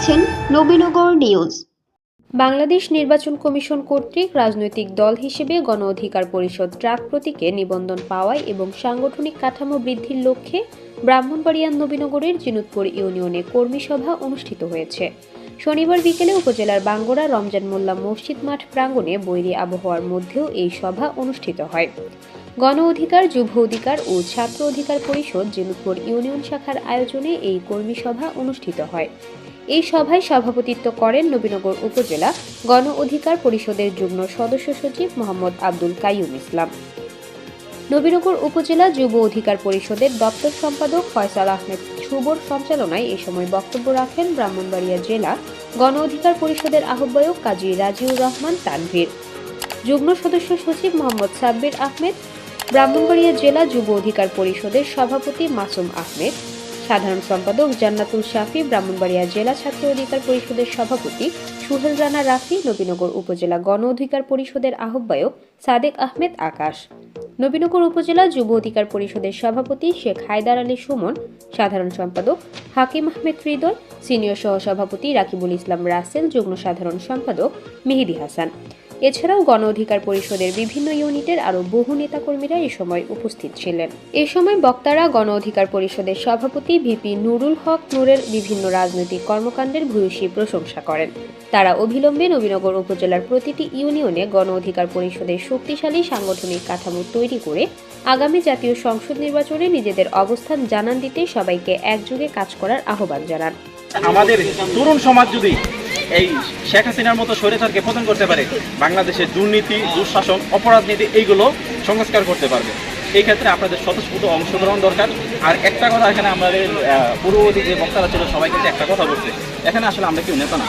দেখছেন নবীনগর নিউজ। বাংলাদেশ নির্বাচন কমিশন কর্তৃক রাজনৈতিক দল হিসেবে গণ অধিকার পরিষদ ট্রাক প্রতীকে নিবন্ধন পাওয়ায় এবং সাংগঠনিক কাঠামো বৃদ্ধির লক্ষ্যে ব্রাহ্মণবাড়িয়ার নবীনগরের জিনুতপুর ইউনিয়নে কর্মী সভা অনুষ্ঠিত হয়েছে। শনিবার বিকেলে উপজেলার বাঙ্গড়া রমজান মোল্লা মসজিদ মাঠ প্রাঙ্গণে বৈরী আবহাওয়ার মধ্যেও এই সভা অনুষ্ঠিত হয়। গণ অধিকার, যুব অধিকার ও ছাত্র অধিকার পরিষদ জিনুতপুর ইউনিয়ন শাখার আয়োজনে এই কর্মী সভা অনুষ্ঠিত হয়। এই সভায় সভাপতিত্ব করেন নবীনগর উপজেলা গণ অধিকার পরিষদের যুগ্ম সদস্য সচিব মোহাম্মদ আব্দুল কাইয়ুম ইসলাম। নবীনগর উপজেলা যুব অধিকার পরিষদের দপ্তর সম্পাদক ফয়সাল আহমেদ শুভর সঞ্চালনায় এ সময় বক্তব্য রাখেন ব্রাহ্মণবাড়িয়া জেলা গণ অধিকার পরিষদের আহ্বায়ক কাজী রাজিউর রহমান তানভীর, যুগ্ম সদস্য সচিব মোহাম্মদ সাব্বির আহমেদ, ব্রাহ্মণবাড়িয়া জেলা যুব অধিকার পরিষদের সভাপতি মাসুম আহমেদ, সাধারণ সম্পাদক জান্নাতুল শাফি, ব্রাহ্মণবাড়িয়া জেলা ছাত্র অধিকার পরিষদের সভাপতি সুহেল রানা রাফি, নবীনগর উপজেলা গণ অধিকার পরিষদের আহ্বায়ক সাদেক আহমেদ আকাশ, নবীনগর উপজেলা যুব অধিকার পরিষদের সভাপতি শেখ হায়দার আলী সুমন, সাধারণ সম্পাদক হাকিম আহমেদ হৃদয়, সিনিয়র সহসভাপতি রাকিবুল ইসলাম রাসেল, যুগ্ম সাধারণ সম্পাদক মেহেদি হাসান। এছাড়াও গণ অধিকার পরিষদের বিভিন্ন ইউনিটের আরও বহু নেতাকর্মীরা এ সময় উপস্থিত ছিলেন। এ সময় বক্তারা গণ অধিকার পরিষদের সভাপতি ভিপি নুরুল হক নূরের বিভিন্ন রাজনৈতিক কর্মকাণ্ডের ভূয়সী প্রশংসা করেন। তারা অবিলম্বে নবীনগর উপজেলার প্রতিটি ইউনিয়নে গণ অধিকার পরিষদের শক্তিশালী সাংগঠনিক কাঠামো তৈরি করে আগামী জাতীয় সংসদ নির্বাচনে নিজেদের অবস্থান জানান দিতে সবাইকে একযোগে কাজ করার আহ্বান জানান। আমাদের তরুণ সমাজ যদি এই শেখ হাসিনার মতো স্বৈরাচারকে পতন করতে পারে, বাংলাদেশের দুর্নীতি, দুঃশাসন, অপরাধ নীতি এইগুলো সংস্কার করতে পারবে। এই ক্ষেত্রে আপনাদের স্বতঃস্ফূর্ত অংশগ্রহণ দরকার। আর একটা কথা, এখানে আমাদের পূর্ববর্তী যে বক্তারা ছিল সবাই কিন্তু একটা কথা বলছে, এখানে আসলে আমরা কেউ নেতা না,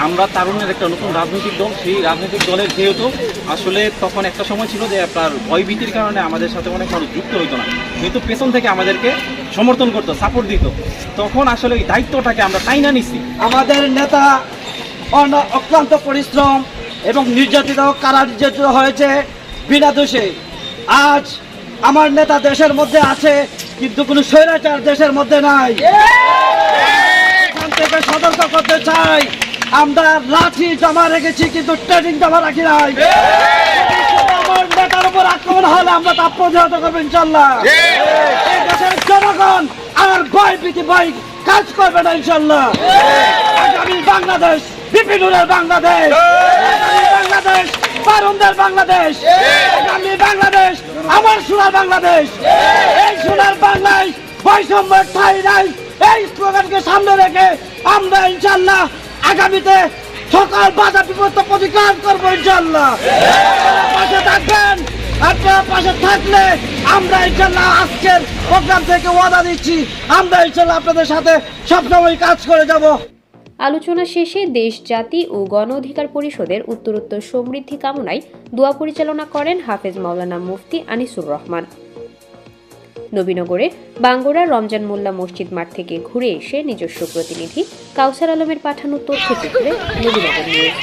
আমরা তারুণ্যের একটা নতুন রাজনৈতিক দল। সেই রাজনৈতিক দলের যেহেতু আসলে তখন একটা সময় ছিল যে আপনার ভয়ভীতির কারণে আমাদের সাথে অনেক মানুষ যুক্ত হইতো না, কিন্তু পেছন থেকে আমাদেরকে সমর্থন করতো, সাপোর্ট দিত। তখন আসলে এই দায়িত্বটাকে আমরা তাই না নিচ্ছি। আমাদের নেতা অক্লান্ত পরিশ্রম এবং নির্যাতিত, কারা নির্যাতিত হয়েছে বিনা দোষে। আজ আমার নেতা দেশের মধ্যে আছে, কিন্তু কোনো স্বৈরাচার দেশের মধ্যে নাই। এখান থেকে সতর্ক করতে চাই, আমরা লাঠি জমা রেখেছি কিন্তু ট্রেনিং জমা রাখি নাই। আমার নেতার উপর আক্রমণ হলে আমরা তা প্রতিহত করবো ইনশাল্লাহ। এই দেশের জনগণ আর ভয় কাজ করবে না ইনশাল্লাহ। আগামী বাংলাদেশ বিপিনুরের বাংলাদেশ, বাংলাদেশ বারুণদের বাংলাদেশ, আগামী বাংলাদেশ আমার সোনার বাংলাদেশ। এই সোনার বাংলায় বৈষম্যের ঠাঁই নাই। এই স্লোগানকে সামনে রেখে আমরা ইনশাল্লাহ আগামীতে সকল বাধা বিপত্তি প্রতিকার করবো ইনশাল্লাহ। পাশে থাকবেন, আপনারা পাশে থাকলে আমরা ইনশাল্লাহ আজকের প্রোগ্রাম থেকে ওয়াদা দিচ্ছি, আমরা ইনশাল্লাহ আপনাদের সাথে সবসময় কাজ করে যাব। আলোচনা শেষে দেশ, জাতি ও গণ অধিকার পরিষদের উত্তরোত্তর সমৃদ্ধি কামনায় দোয়া পরিচালনা করেন হাফেজ মাওলানা মুফতি আনিসুর রহমান। নবীনগরে বাঙ্গড়া রমজান মোল্লা মসজিদ মাঠ থেকে ঘুরে এসে নিজস্ব প্রতিনিধি কাউসার আলমের পাঠানো তথ্যচিত্রে নবীনগর নিউজ।